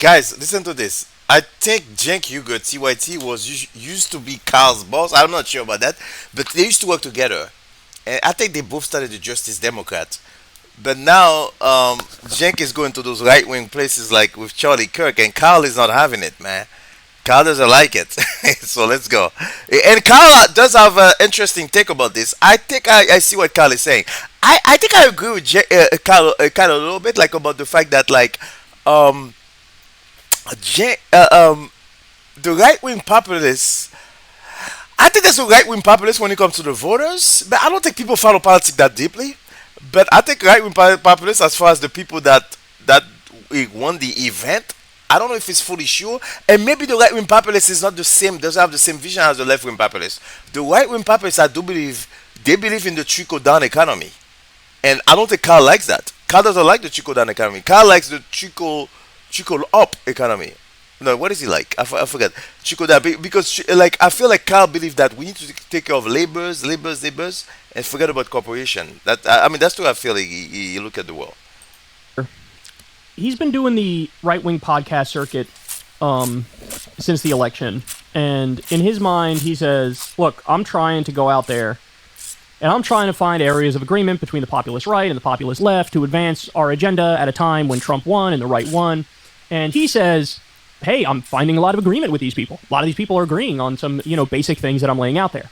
guys, listen to this. I think Cenk Uygur TYT was used to be Carl's boss. I'm not sure about that, but they used to work together, and I think they both started the Justice Democrat. But now, Cenk is going to those right wing places like with Charlie Kirk, and Carl is not having it, man. Carl doesn't like it. So let's go. And Carl does have an interesting take about this. I think I see what Carl is saying. I think I agree with Carl kind of a little bit, like about the fact that like um, J- the right wing populists. I think there's a right wing populist when it comes to the voters, but I don't think people follow politics that deeply. But I think right wing populists, as far as the people that won the event, I don't know if it's fully sure. And maybe the right wing populist is not the same, doesn't have the same vision as the left wing populist. The right wing populists, I do believe, they believe in the trickle down economy, and I don't think Carl likes that. Carl doesn't like the trickle down economy. Carl likes the trickle up economy. No, what is he like? I forget. Trickle down because like I feel like Carl believes that we need to take care of laborers, and forget about corporation. That I mean that's the way I feel. He look at the world. He's been doing the right wing podcast circuit since the election, and in his mind, he says, "Look, I'm trying to go out there, and I'm trying to find areas of agreement between the populist right and the populist left to advance our agenda at a time when Trump won and the right won." And he says, "Hey, I'm finding a lot of agreement with these people. A lot of these people are agreeing on some, basic things that I'm laying out there."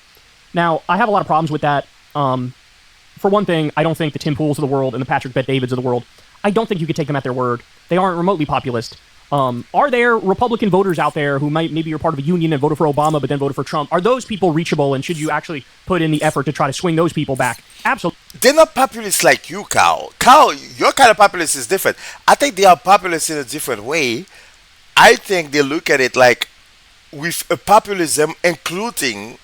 Now, I have a lot of problems with that. For one thing, I don't think the Tim Pools of the world and the Patrick Bet-Davids of the world, I don't think you could take them at their word. They aren't remotely populist. Are there Republican voters out there who maybe you're part of a union and voted for Obama but then voted for Trump? Are those people reachable, and should you actually put in the effort to try to swing those people back? Absolutely. They're not populists like you, Carl. Carl, your kind of populist is different. I think they are populists in a different way. I think they look at it like with a populism including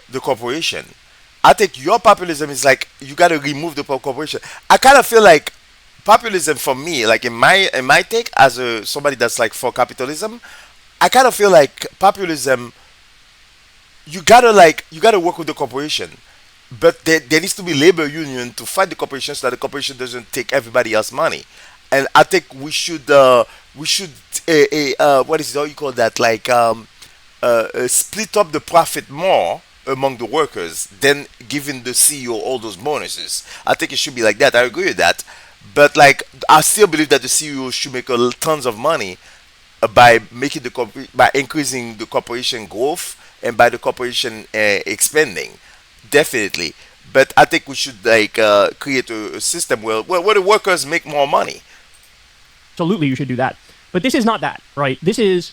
the corporation. I think your populism is like you got to remove the corporation. I kind of feel like populism for me, like in my take as a somebody that's like for capitalism, I kind of feel like populism. You gotta work with the corporation, but there needs to be labor union to fight the corporation so that the corporation doesn't take everybody else's money. And I think we should what is it how you call that like split up the profit more among the workers than giving the CEO all those bonuses. I think it should be like that. I agree with that. But like I still believe that the CEO should make tons of money by by increasing the corporation growth and by the corporation expanding. Definitely. But I think we should like create a system where the workers make more money. Absolutely, you should do that. But this is not that, right? This is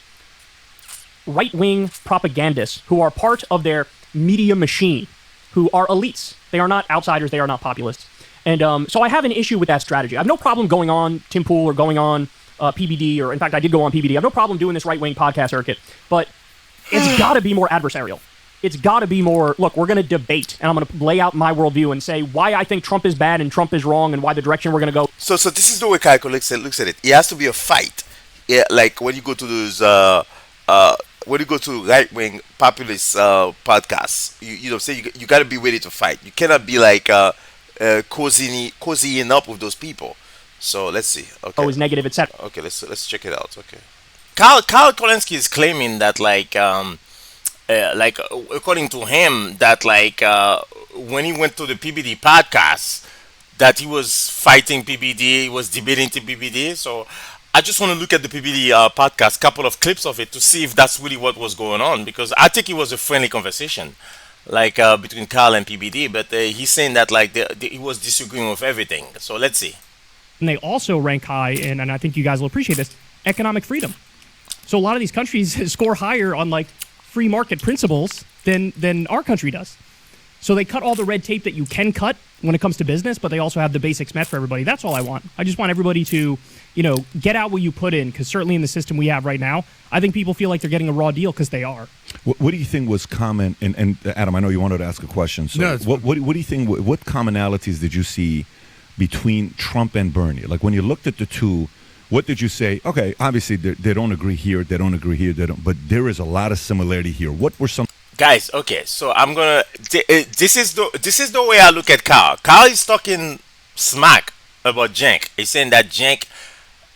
right-wing propagandists who are part of their media machine, who are elites. They are not outsiders. They are not populists. And so I have an issue with that strategy. I have no problem going on Tim Pool or going on PBD, or in fact, I did go on PBD. I have no problem doing this right-wing podcast circuit, but it's got to be more adversarial. It's got to be more, look, we're going to debate, and I'm going to lay out my worldview and say why I think Trump is bad and Trump is wrong and why the direction we're going to go. So this is the way Kaiko looks at it. It has to be a fight. Yeah, like when you go to those when you go to right wing populist podcasts, say you got to be ready to fight. You cannot be like cozying up with those people. So let's see. Okay. Always negative, etc. Okay, let's check it out. Okay. Carl Kulinski is claiming that according to him that when he went to the PBD podcast that he was fighting PBD, he was debating the PBD. So I just want to look at the PBD podcast, couple of clips of it to see if that's really what was going on, because I think it was a friendly conversation between Carl and PBD, but he's saying that he was disagreeing with everything. So let's see. And they also rank high in, and I think you guys will appreciate this, economic freedom. So a lot of these countries score higher on free market principles than our country does. So they cut all the red tape that you can cut when it comes to business, but they also have the basics met for everybody. That's all I want. I just want everybody to, get out what you put in, because certainly in the system we have right now, I think people feel like they're getting a raw deal because they are. What do you think was common? And Adam, I know you wanted to ask a question. So No, what do you think? What commonalities did you see between Trump and Bernie? Like when you looked at the two, what did you say? Okay, obviously they don't agree here, they don't agree here, but there is a lot of similarity here. What were some? Guys, okay, so I'm gonna. This is the way I look at Carl. Carl is talking smack about Cenk. He's saying that Cenk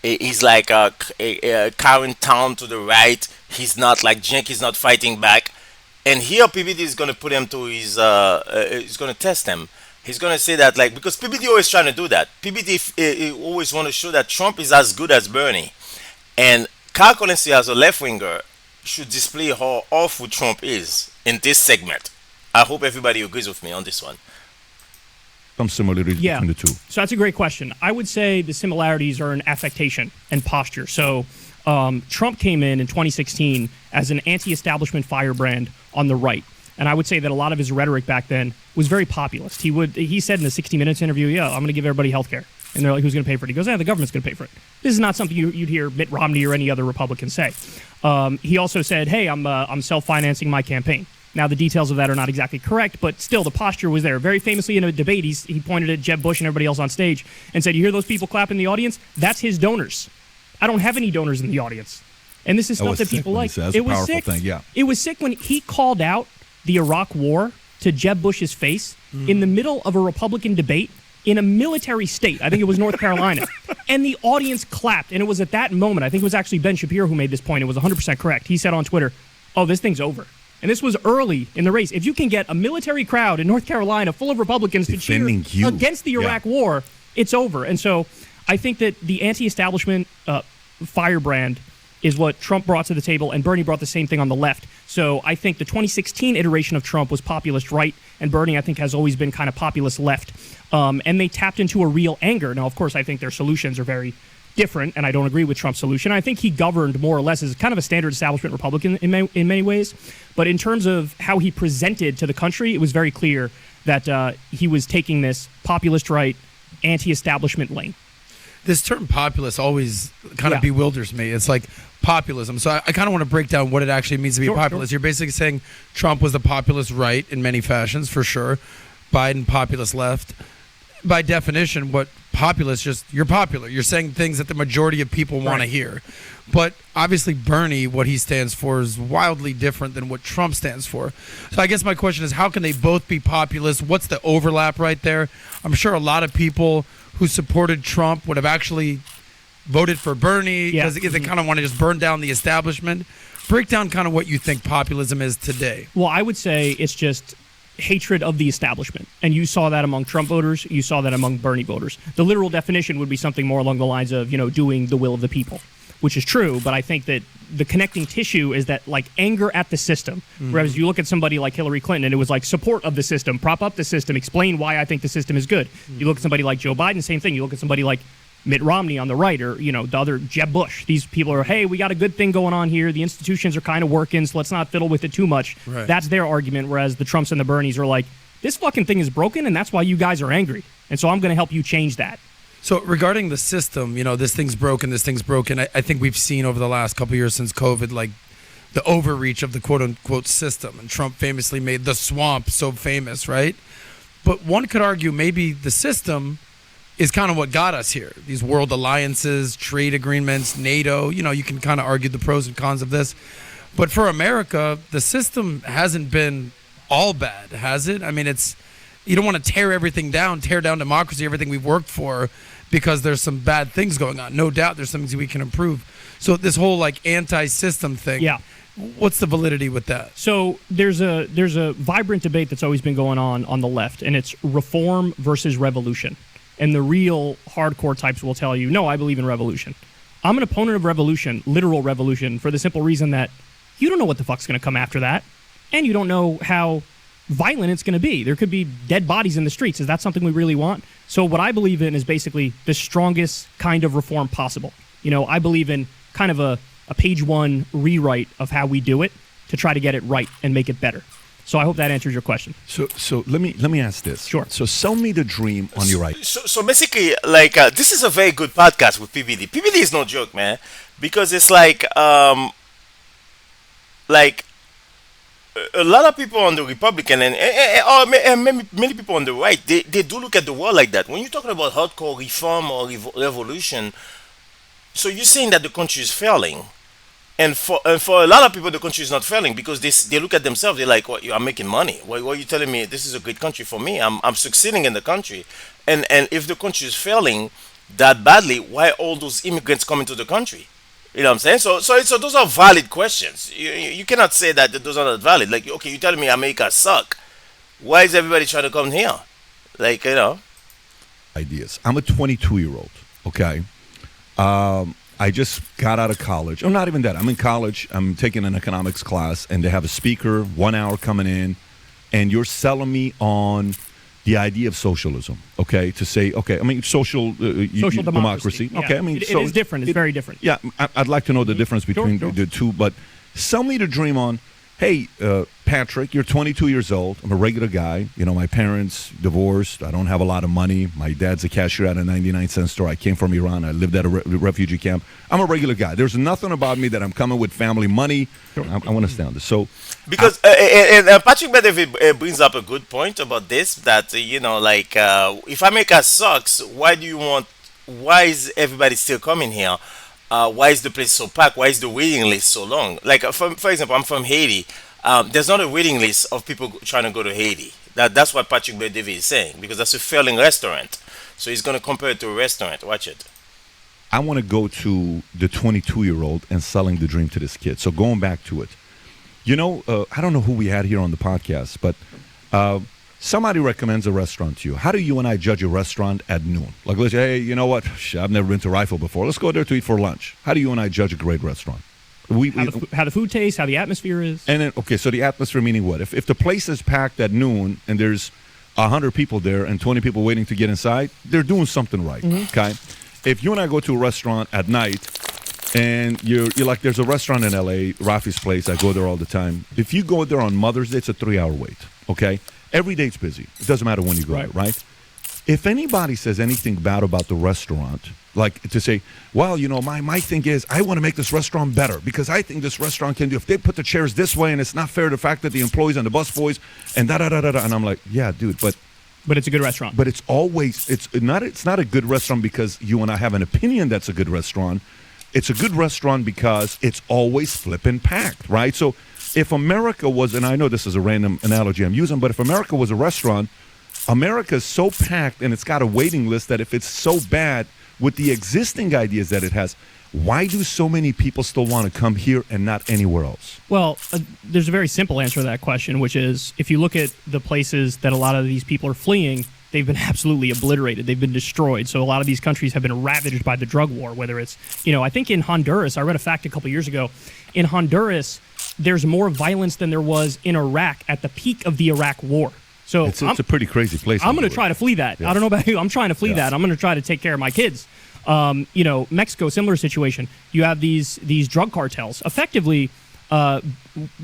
He's like carrying town to the right. He's not like Cenk. He's not fighting back. And here PBD is gonna put him to his. He's gonna test him. He's gonna say that like because PBD always trying to do that. PBD always want to show that Trump is as good as Bernie, and Carl Kulinski as a left winger should display how awful Trump is in this segment. I hope everybody agrees with me on this one. Some similarities Yeah. between the two. So that's a great question. I would say the similarities are in affectation and posture. So Trump came in 2016 as an anti-establishment firebrand on the right. And I would say that a lot of his rhetoric back then was very populist. He said in the 60 Minutes interview, yeah, I'm going to give everybody health care. And they're like, who's going to pay for it? He goes, yeah, the government's going to pay for it. This is not something you'd hear Mitt Romney or any other Republican say. He also said, hey, I'm self-financing my campaign. Now, the details of that are not exactly correct, but still, the posture was there. Very famously in a debate, he pointed at Jeb Bush and everybody else on stage and said, you hear those people clap in the audience? That's his donors. I don't have any donors in the audience. And this is That stuff was that sick people when he like. said. That's It a was powerful sick. thing, yeah. It was sick when he called out the Iraq War to Jeb Bush's face in the middle of a Republican debate in a military state. I think it was North Carolina. And the audience clapped. And it was at that moment, I think it was actually Ben Shapiro who made this point. It was 100% correct. He said on Twitter, oh, this thing's over. And this was early in the race. If you can get a military crowd in North Carolina full of Republicans to cheer Defending you. against the Iraq War, it's over. And so I think that the anti-establishment firebrand is what Trump brought to the table, and Bernie brought the same thing on the left. So I think the 2016 iteration of Trump was populist right, and Bernie, I think, has always been kind of populist left. And they tapped into a real anger. Now, of course, I think their solutions are very different, and I don't agree with Trump's solution. I think he governed more or less as kind of a standard establishment Republican in many ways. But in terms of how he presented to the country, it was very clear that he was taking this populist right, anti-establishment lane. This term populist always kind of bewilders me. It's like populism. So I kind of want to break down what it actually means to be a populist. You're basically saying Trump was the populist right in many fashions, for sure. Biden, populist left. By definition, what populist, just you're popular. You're saying things that the majority of people want to hear. But obviously Bernie, what he stands for is wildly different than what Trump stands for. So I guess my question is, how can they both be populist? What's the overlap right there? I'm sure a lot of people who supported Trump would have actually voted for Bernie because they kind of want to just burn down the establishment. Break down kind of what you think populism is today. Well, I would say it's just hatred of the establishment. And you saw that among Trump voters. You saw that among Bernie voters. The literal definition would be something more along the lines of, doing the will of the people, which is true. But I think that the connecting tissue is that like anger at the system. Whereas you look at somebody like Hillary Clinton and it was like support of the system, prop up the system, explain why I think the system is good. You look at somebody like Joe Biden, same thing. You look at somebody like Mitt Romney on the right, or the other Jeb Bush. These people are, hey, we got a good thing going on here. The institutions are kind of working, so let's not fiddle with it too much. Right. That's their argument. Whereas the Trumps and the Bernies are like, this fucking thing is broken, and that's why you guys are angry. And so I'm going to help you change that. So regarding the system, this thing's broken. I think we've seen over the last couple of years since COVID, like the overreach of the quote unquote system. And Trump famously made the swamp so famous, right? But one could argue maybe the system is kind of what got us here. These world alliances, trade agreements, NATO, you can kind of argue the pros and cons of this. But for America, the system hasn't been all bad, has it? I mean, you don't want to tear everything down, tear down democracy, everything we've worked for, because there's some bad things going on. No doubt there's some things we can improve. So this whole like anti-system thing, what's the validity with that? So there's a vibrant debate that's always been going on the left, and it's reform versus revolution. And the real hardcore types will tell you, no, I believe in revolution. I'm an opponent of revolution, literal revolution, for the simple reason that you don't know what the fuck's going to come after that, and you don't know how violent it's going to be. There could be dead bodies in the streets. Is that something we really want? So what I believe in is basically the strongest kind of reform possible. I believe in kind of a page one rewrite of how we do it to try to get it right and make it better. So I hope that answers your question. So let me ask this. Sure. So sell me the dream on your right. So basically, like this is a very good podcast with PBD. PBD is no joke, man, because it's like a lot of people on the Republican and many people on the right, they do look at the world like that. When you're talking about hardcore reform or revolution, so you're saying that the country is failing. And for a lot of people, the country is not failing because they look at themselves. They're like, "What? I'm making money. Why are you telling me this is a great country for me? I'm succeeding in the country." And if the country is failing, that badly, why all those immigrants coming to the country? You know what I'm saying? So those are valid questions. You cannot say that those are not valid. Like, okay, you're telling me America suck. Why is everybody trying to come here? Like, Ideas. I'm a 22-year-old. Okay. I just got out of college. Oh, not even that. I'm in college. I'm taking an economics class, and they have a speaker, 1 hour coming in, and you're selling me on the idea of socialism. Okay, to say, okay, I mean, social democracy. Yeah. Okay, I mean, it is different. It's very different. Yeah, I'd like to know the difference between the two, but sell me the dream on. Hey, Patrick, you're 22 years old. I'm a regular guy. You know, my parents divorced. I don't have a lot of money. My dad's a cashier at a 99-cent store. I came from Iran. I lived at a refugee camp. I'm a regular guy. There's nothing about me that I'm coming with family money. I want to stay on this. So, because Patrick Bedev brings up a good point about this. That if America sucks, why is everybody still coming here? Why is the place so packed? Why is the waiting list so long? Like, for example, I'm from Haiti. There's not a waiting list of people trying to go to Haiti. That's what Patrick Bedevi is saying, because that's a failing restaurant. So he's going to compare it to a restaurant. Watch it. I want to go to the 22-year-old and selling the dream to this kid. So going back to it, I don't know who we had here on the podcast, but somebody recommends a restaurant to you. How do you and I judge a restaurant at noon? Like, let's say, hey, you know what? I've never been to Rifle before. Let's go there to eat for lunch. How do you and I judge a great restaurant? How the food tastes, how the atmosphere is. And then, okay, so the atmosphere meaning what? If the place is packed at noon and there's 100 people there and 20 people waiting to get inside, they're doing something right, okay? If you and I go to a restaurant at night and you're like, there's a restaurant in L.A., Rafi's Place, I go there all the time. If you go there on Mother's Day, it's a 3-hour wait, okay? Every day it's busy. It doesn't matter when you go there, right? If anybody says anything bad about the restaurant, like to say, well, my thing is I want to make this restaurant better because I think this restaurant can do, if they put the chairs this way and it's not fair to the fact that the employees and the busboys and da-da-da-da-da. And I'm like, yeah, dude, but it's a good restaurant. But it's not a good restaurant because you and I have an opinion that's a good restaurant. It's a good restaurant because it's always flipping packed, right? So if America was, and I know this is a random analogy I'm using, but if America was a restaurant, America is so packed and it's got a waiting list that if it's so bad with the existing ideas that it has, why do so many people still want to come here and not anywhere else? Well, there's a very simple answer to that question, which is if you look at the places that a lot of these people are fleeing, they've been absolutely obliterated. They've been destroyed. So a lot of these countries have been ravaged by the drug war, whether it's, I think in Honduras, I read a fact a couple years ago, in Honduras, there's more violence than there was in Iraq at the peak of the Iraq war. So it's a pretty crazy place. I'm going to try to flee that. Yeah. I don't know about you. I'm trying to flee that. I'm going to try to take care of my kids. Mexico, similar situation. You have these drug cartels. Effectively,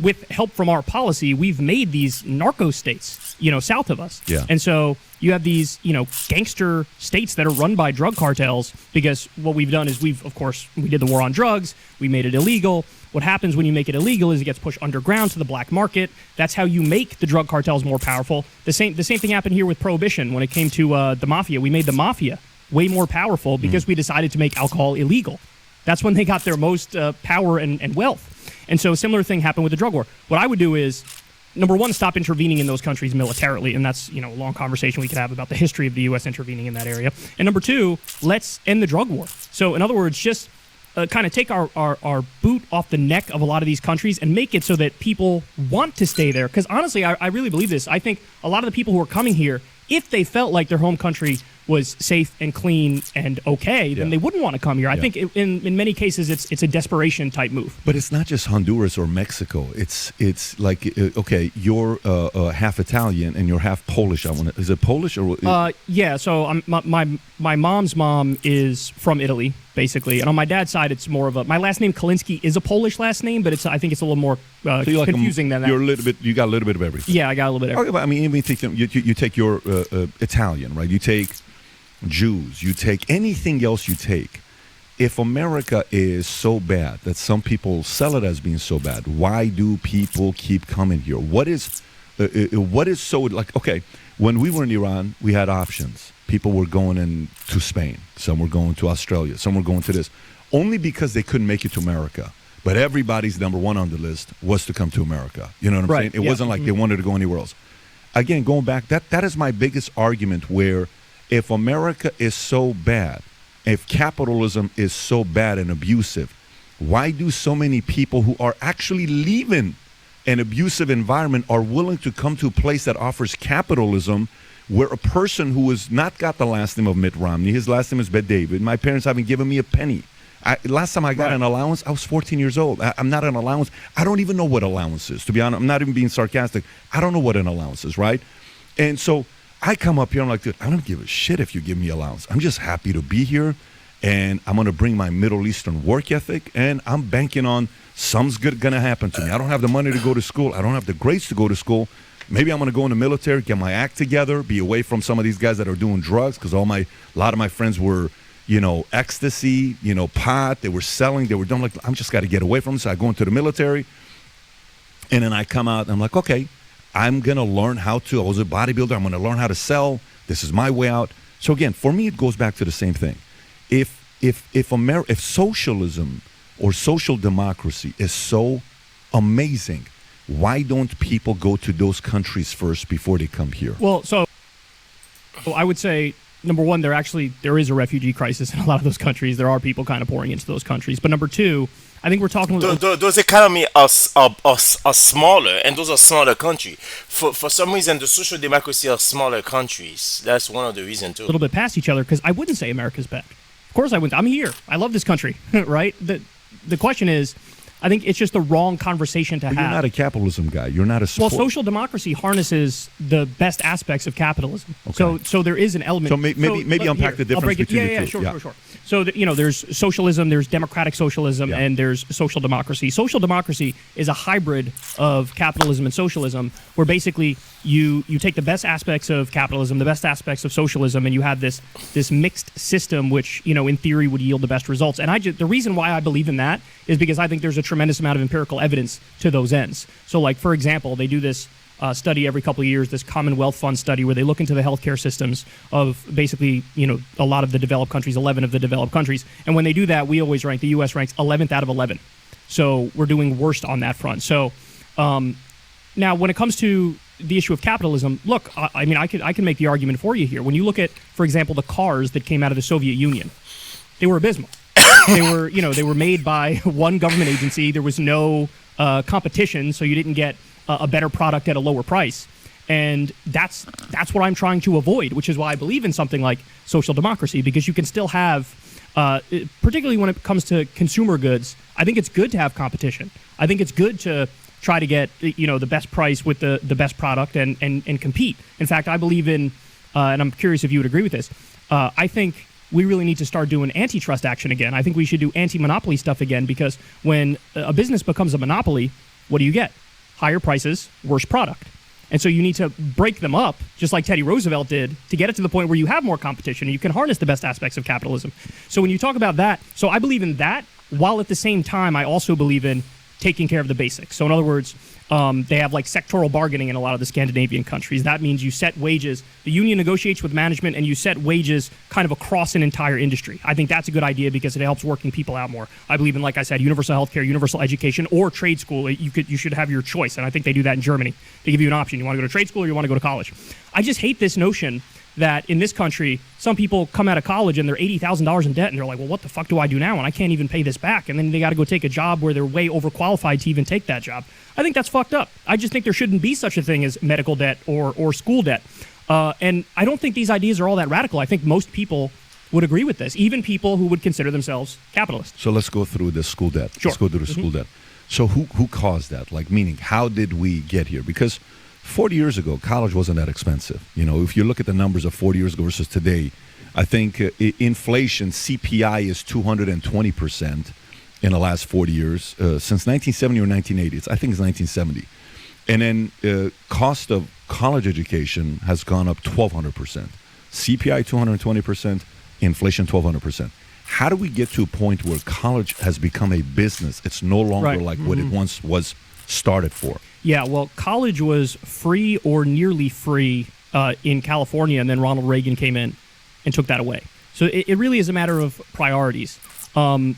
with help from our policy, we've made these narco states, south of us. Yeah. And so you have these, gangster states that are run by drug cartels because what we've done is we did the war on drugs. We made it illegal. What happens when you make it illegal is it gets pushed underground to the black market. That's how you make the drug cartels more powerful. The same thing happened here with Prohibition when it came to the mafia. We made the mafia way more powerful because we decided to make alcohol illegal. That's when they got their most power and wealth. And so a similar thing happened with the drug war. What I would do is, number one, stop intervening in those countries militarily, and that's a long conversation we could have about the history of the U.S. intervening in that area. And number two, let's end the drug war. So in other words, just kind of take our boot off the neck of a lot of these countries and make it so that people want to stay there. Because honestly, I really believe this. I think a lot of the people who are coming here, if they felt like their home country was safe and clean and okay, then they wouldn't want to come here. I think in many cases it's a desperation type move. But it's not just Honduras or Mexico. It's like okay, you're half Italian and you're half Polish. Is it Polish or? Yeah. So my mom's mom is from Italy, basically, and on my dad's side, it's more of a. My last name Kulinski is a Polish last name, but I think it's a little more confusing than that. You're a little bit. You got a little bit of everything. Yeah, I got a little bit of everything. Okay, but I mean, even you take your Italian, right? You take Jews, you take anything else you take. If America is so bad that some people sell it as being so bad, why do people keep coming here? What is so like? Okay, when we were in Iran, we had options. People were going to Spain, some were going to Australia, some were going to this, only because they couldn't make it to America. But everybody's number one on the list was to come to America. You know what I'm saying? It wasn't like they wanted to go anywhere else. Again, going back, that is my biggest argument where if America is so bad if capitalism is so bad and abusive, why do so many people who are actually leaving an abusive environment are willing to come to a place that offers capitalism, where a person who has not got the last name of Mitt Romney, his last name is Bet David, my parents haven't given me a penny. Last time I got an allowance, I was 14 years old. I'm not an allowance. I don't even know what allowance is, to be honest. I'm not even being sarcastic. I don't know what an allowance is, right? And so I come up here, I'm like, dude, I don't give a shit if you give me allowance. I'm just happy to be here, and I'm going to bring my Middle Eastern work ethic, and I'm banking on something's good going to happen to me. I don't have the money to go to school. I don't have the grades to go to school. Maybe I'm going to go in the military, get my act together, be away from some of these guys that are doing drugs, because a lot of my friends were, ecstasy, pot. They were selling. They were doing, like, I'm just got to get away from this. So I go into the military, and then I come out, and I'm like, okay, I'm going to learn how to. I was a bodybuilder. I'm going to learn how to sell. This is my way out. So again, for me, it goes back to the same thing. If socialism or social democracy is so amazing, why don't people go to those countries first before they come here? Well, so I would say, number one, there is a refugee crisis in a lot of those countries. There are people kind of pouring into those countries. But number two, I think we're talking about those economies are smaller, and those are smaller countries. For some reason, the social democracy are smaller countries. That's one of the reasons too. a little bit past each other, because I wouldn't say America's bad. Of course I wouldn't. I'm here. I love this country, right? The question is, I think it's just the wrong conversation to But have. you're not a capitalism guy. You're not a Well, support. social democracy harnesses the best aspects of capitalism. So there is an element. So maybe unpack the difference I'll break it. between the Yeah, two. sure, Yeah. sure, sure. So there's socialism, there's democratic socialism, Yeah. and there's social democracy. Social democracy is a hybrid of capitalism and socialism, where basically you take the best aspects of capitalism, the best aspects of socialism, and you have this mixed system, which in theory would yield the best results. And the reason why I believe in that is because I think there's a tremendous amount of empirical evidence to those ends. So, like, for example, they do this study every couple of years, this Commonwealth Fund study, where they look into the healthcare systems of basically, a lot of the developed countries, 11 of the developed countries. And when they do that, we always rank, the U.S. ranks 11th out of 11. So we're doing worst on that front. So now when it comes to the issue of capitalism, look, I can make the argument for you here. When you look at, for example, the cars that came out of the Soviet Union, they were abysmal. They were made by one government agency. There was no competition, so you didn't get a better product at a lower price. And that's what I'm trying to avoid, which is why I believe in something like social democracy, because you can still have, particularly when it comes to consumer goods, I think it's good to have competition. I think it's good to try to get the best price with the best product and compete. In fact, I believe in, and I'm curious if you would agree with this, I think we really need to start doing antitrust action again. I think we should do anti-monopoly stuff again, because when a business becomes a monopoly, what do you get? Higher prices, worse product. And so you need to break them up, just like Teddy Roosevelt did, to get it to the point where you have more competition and you can harness the best aspects of capitalism. So when you talk about that, so I believe in that, while at the same time I also believe in taking care of the basics. So in other words, they have like sectoral bargaining in a lot of the Scandinavian countries. That means you set wages. The union negotiates with management, and you set wages kind of across an entire industry. I think that's a good idea because it helps working people out more. I believe in, like I said, universal healthcare, universal education, or trade school. You should have your choice, and I think they do that in Germany. They give you an option. You want to go to trade school or you want to go to college. I just hate this notion that in this country, some people come out of college and they're $80,000 in debt, and they're like, well, what the fuck do I do now? And I can't even pay this back. And then they got to go take a job where they're way overqualified to even take that job. I think that's fucked up. I just think there shouldn't be such a thing as medical debt or school debt. And I don't think these ideas are all that radical. I think most people would agree with this, even people who would consider themselves capitalists. So let's go through the school debt. Sure. Let's go through the school debt. So who caused that? Like, meaning, how did we get here? Because 40 years ago, college wasn't that expensive. If you look at the numbers of 40 years ago versus today, I think inflation, CPI is 220% in the last 40 years. Since 1970 or 1980, I think it's 1970. And then cost of college education has gone up 1,200%. CPI 220%, inflation 1,200%. How do we get to a point where college has become a business? It's no longer like what it once was started for. Yeah, well, college was free or nearly free in California, and then Ronald Reagan came in and took that away. So it really is a matter of priorities. I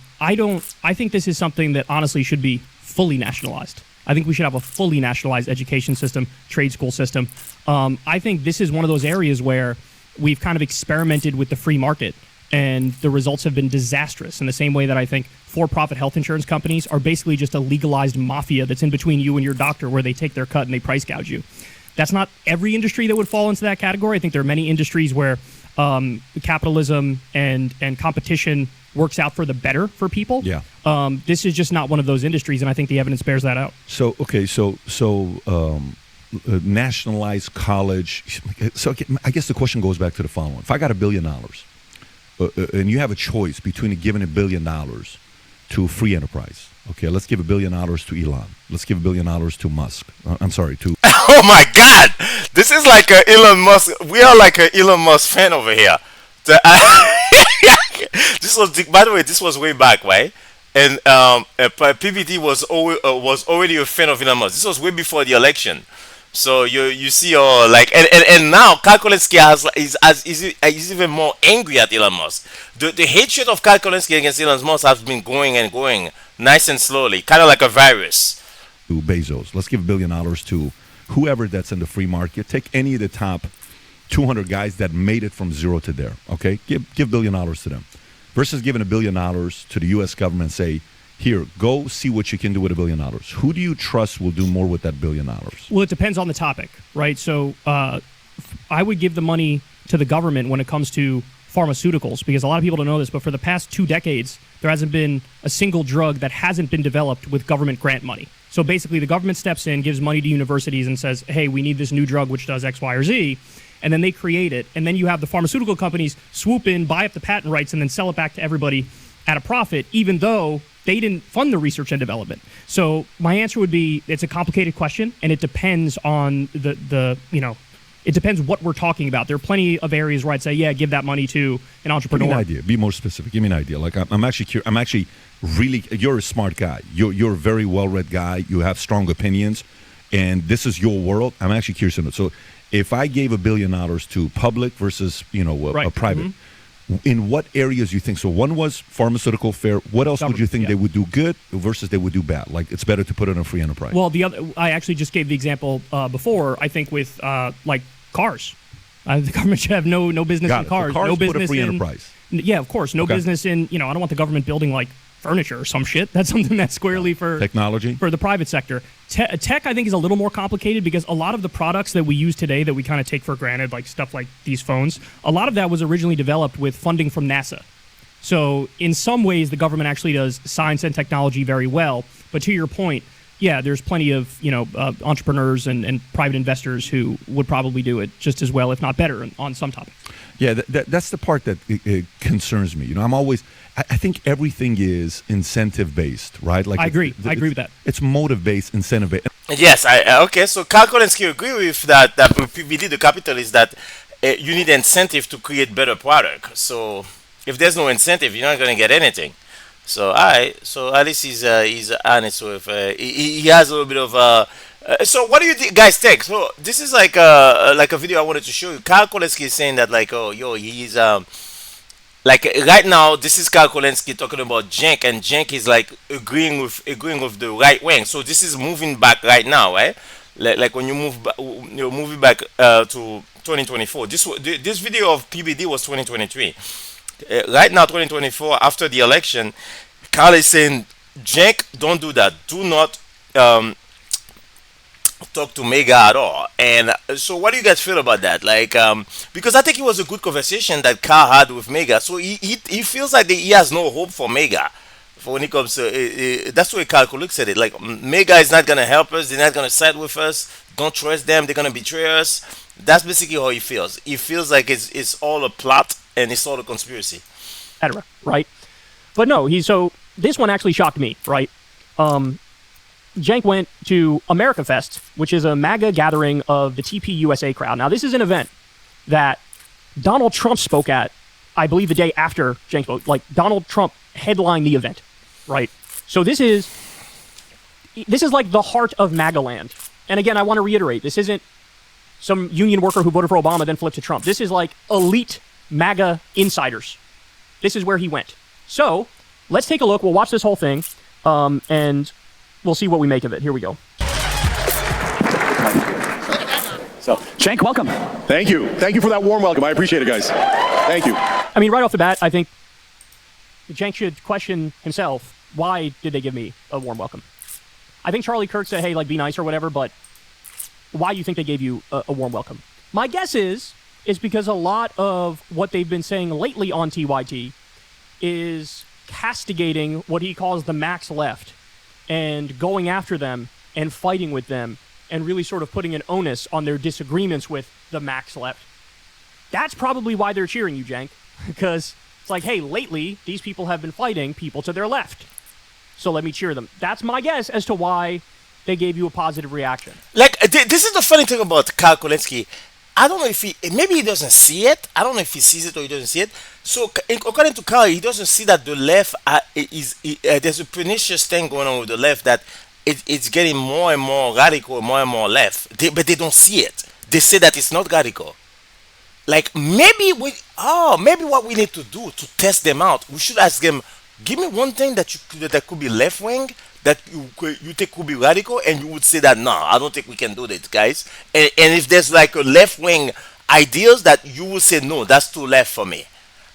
think this is something that honestly should be fully nationalized. I think we should have a fully nationalized education system, trade school system. I think this is one of those areas where we've kind of experimented with the free market, and the results have been disastrous in the same way that I think for-profit health insurance companies are basically just a legalized mafia that's in between you and your doctor where they take their cut and they price gouge you. That's not every industry that would fall into that category. I think there are many industries where capitalism and competition works out for the better for people. Yeah. This is just not one of those industries, and I think the evidence bears that out. So nationalized college. So I guess the question goes back to the following: if I got $1 billion, and you have a choice between giving $1 billion to free enterprise, okay, let's give $1 billion to Elon. Let's give $1 billion to Musk. I'm sorry, to. Oh my God! This is like a Elon Musk. We are like an Elon Musk fan over here. This was, by the way, this was way back, right? And PBD was already a fan of Elon Musk. This was way before the election. So you see, like, and now Kulinski is even more angry at Elon Musk. The hatred of Kulinski against Elon Musk has been going and going, nice and slowly, kind of like a virus. To Bezos, let's give $1 billion to whoever that's in the free market. Take any of the top 200 guys that made it from zero to there. Okay, give $1 billion to them, versus giving $1 billion to the U.S. government and say, here, go see what you can do with $1 billion. Who do you trust will do more with that $1 billion? Well, it depends on the topic, right? So I would give the money to the government when it comes to pharmaceuticals, because a lot of people don't know this, but for the past 2 decades, there hasn't been a single drug that hasn't been developed with government grant money. So basically, the government steps in, gives money to universities and says, hey, we need this new drug which does X, Y, or Z, and then they create it. And then you have the pharmaceutical companies swoop in, buy up the patent rights, and then sell it back to everybody at a profit, even though they didn't fund the research and development. So my answer would be, it's a complicated question, and it depends on it depends what we're talking about. There are plenty of areas where I'd say, yeah, give that money to an entrepreneur. Give me an idea. Be more specific. Give me an idea. Like I'm actually curious. I'm actually really. You're a smart guy. You're a very well-read guy. You have strong opinions, and this is your world. I'm actually curious to know. So if I gave $1 billion to public versus a private. In what areas you think? So one was pharmaceutical fair. What else would you think they would do good versus they would do bad? Like it's better to put it in a free enterprise. Well, the other, I actually just gave the example before. I think with like cars, the government should have no business in cars. Cars no business put a free in enterprise. Yeah, of course, no business in. I don't want the government building like furniture or some shit. That's something that's squarely for technology, for the private sector. Tech, I think, is a little more complicated because a lot of the products that we use today that we kind of take for granted, like stuff like these phones, a lot of that was originally developed with funding from NASA. So in some ways, the government actually does science and technology very well. But to your point, yeah, there's plenty of entrepreneurs and private investors who would probably do it just as well, if not better, on some topics. Yeah, that's the part that it concerns me. I think everything is incentive based, right? Like I agree with that. It's motive based, incentive based. Yes, okay. So Kulinski agree with that. That PBD, the capitalist, that you need incentive to create better product. So if there's no incentive, you're not gonna get anything. So so at least he's honest with. He has a little bit of. So what do you guys think? So this is like a video I wanted to show you. Kulinski is saying that he's like right now this is Kulinski talking about Cenk, and Cenk is like agreeing with the right wing. So this is moving back right now, right? Like when you moving back to 2024. This video of PBD was 2023. Right now 2024 after the election, Carl is saying, Cenk, don't do that. Do not talk to Mega at all. And so what do you guys feel about that? Like because I think it was a good conversation that Carl had with Mega. So he feels like he has no hope for Mega. For when it comes to that's the way Carl looks at it. Like Mega is not gonna help us. They're not gonna side with us. Don't trust them. They're gonna betray us. That's basically how he feels. He feels like it's all a plot and it's all a conspiracy. Right. But no, so this one actually shocked me, right? Cenk went to America Fest, which is a MAGA gathering of the TP USA crowd. Now, this is an event that Donald Trump spoke at, I believe the day after Cenk spoke. Like, Donald Trump headlined the event, right? So this is like the heart of MAGA land. And again, I want to reiterate, this isn't some union worker who voted for Obama then flipped to Trump. This is like elite MAGA insiders. This is where he went. So let's take a look. We'll watch this whole thing, and we'll see what we make of it. Here we go. So, Cenk, welcome. Thank you. Thank you for that warm welcome. I appreciate it, guys. Thank you. I mean, right off the bat, I think Cenk should question himself. Why did they give me a warm welcome? I think Charlie Kirk said, hey, like, be nice or whatever, but why do you think they gave you a warm welcome? My guess is because a lot of what they've been saying lately on TYT is castigating what he calls the max left and going after them and fighting with them and really sort of putting an onus on their disagreements with the max left. That's probably why they're cheering you, Cenk, because it's like, hey, lately, these people have been fighting people to their left. So let me cheer them. That's my guess as to why they gave you a positive reaction. Like, this is the funny thing about Karl Kulinski. I don't know if maybe he doesn't see it. I don't know if he sees it or he doesn't see it. So, according to Karl, he doesn't see that the left there's a pernicious thing going on with the left that it's getting more and more radical, more and more left. But they don't see it. They say that it's not radical. Like, maybe maybe what we need to do to test them out, we should ask them, give me one thing that could be left wing that you think could be radical, and you would say that no, I don't think we can do that, guys. And if there's like a left wing ideas that you will say no, that's too left for me,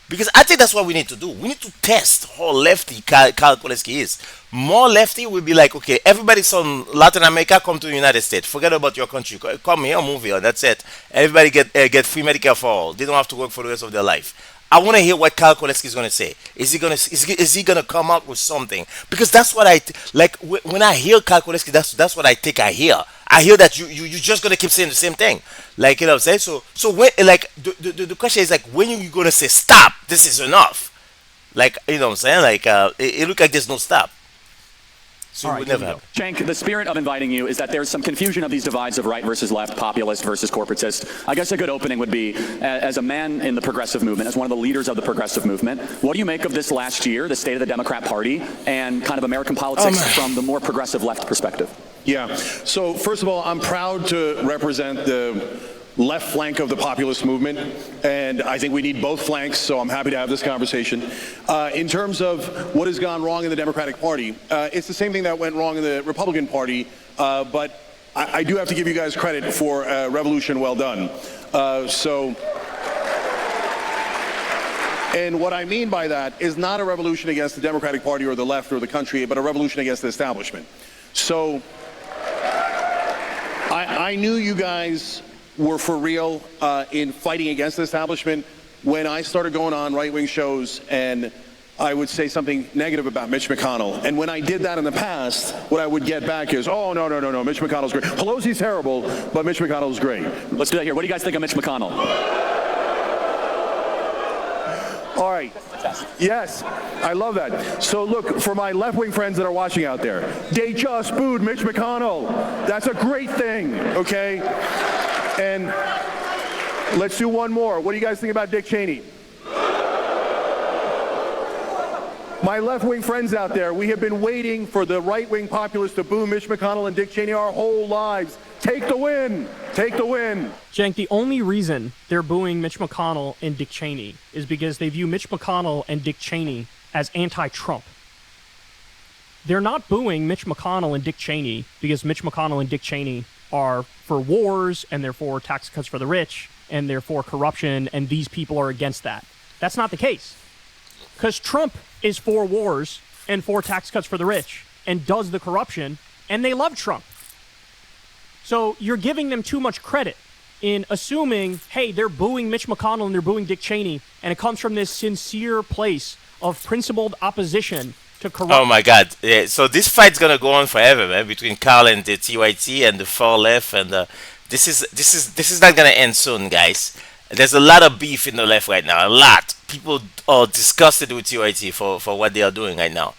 because I think that's what we need to do. We need to test how lefty Karl Kulinski is. More lefty will be like, okay, everybody from Latin America come to the United States. Forget about your country. Come here, move here. That's it. Everybody get free Medicare for all. They don't have to work for the rest of their life. I want to hear what Karl Kulinski is going to say. Is he going to come up with something? Because that's what like when I hear Karl Kulinski, that's what I think I hear. I hear that you just going to keep saying the same thing. Like, you know what I'm saying? So when, like, the question is like, when are you going to say stop? This is enough. Like, you know what I'm saying? Like, it looks like there's no stop. So All it right, would never happen. Cenk, the spirit of inviting you is that there's some confusion of these divides of right versus left, populist versus corporatist. I guess a good opening would be, as a man in the progressive movement, as one of the leaders of the progressive movement, what do you make of this last year, the state of the Democrat Party, and kind of American politics from the more progressive left perspective? Yeah. So first of all, I'm proud to represent the left flank of the populist movement, and I think we need both flanks, so I'm happy to have this conversation. In terms of what has gone wrong in the Democratic Party, it's the same thing that went wrong in the Republican Party, but I do have to give you guys credit for a revolution well done. And what I mean by that is not a revolution against the Democratic Party or the left or the country, but a revolution against the establishment. So I knew you guys were for real in fighting against the establishment when I started going on right-wing shows and I would say something negative about Mitch McConnell. And when I did that in the past, what I would get back is, oh, no, Mitch McConnell's great. Pelosi's terrible, but Mitch McConnell's great. Let's do that here. What do you guys think of Mitch McConnell? All right. Yes, I love that. So look, for my left-wing friends that are watching out there, they just booed Mitch McConnell. That's a great thing, okay? And let's do one more. What do you guys think about Dick Cheney? My left-wing friends out there, we have been waiting for the right-wing populists to boo Mitch McConnell and Dick Cheney our whole lives. Take the win. Take the win. Cenk, the only reason they're booing Mitch McConnell and Dick Cheney is because they view Mitch McConnell and Dick Cheney as anti-Trump. They're not booing Mitch McConnell and Dick Cheney because Mitch McConnell and Dick Cheney are for wars and they're for tax cuts for the rich and they're for corruption and these people are against that. That's not the case. Because Trump is for wars and for tax cuts for the rich and does the corruption, and they love Trump. So you're giving them too much credit in assuming, hey, they're booing Mitch McConnell and they're booing Dick Cheney, and it comes from this sincere place of principled opposition to corruption. Oh my God! Yeah, so this fight's gonna go on forever, man, between Karl and the TYT and the far left, and this is not gonna end soon, guys. There's a lot of beef in the left right now. A lot. People are disgusted with TYT for what they are doing right now.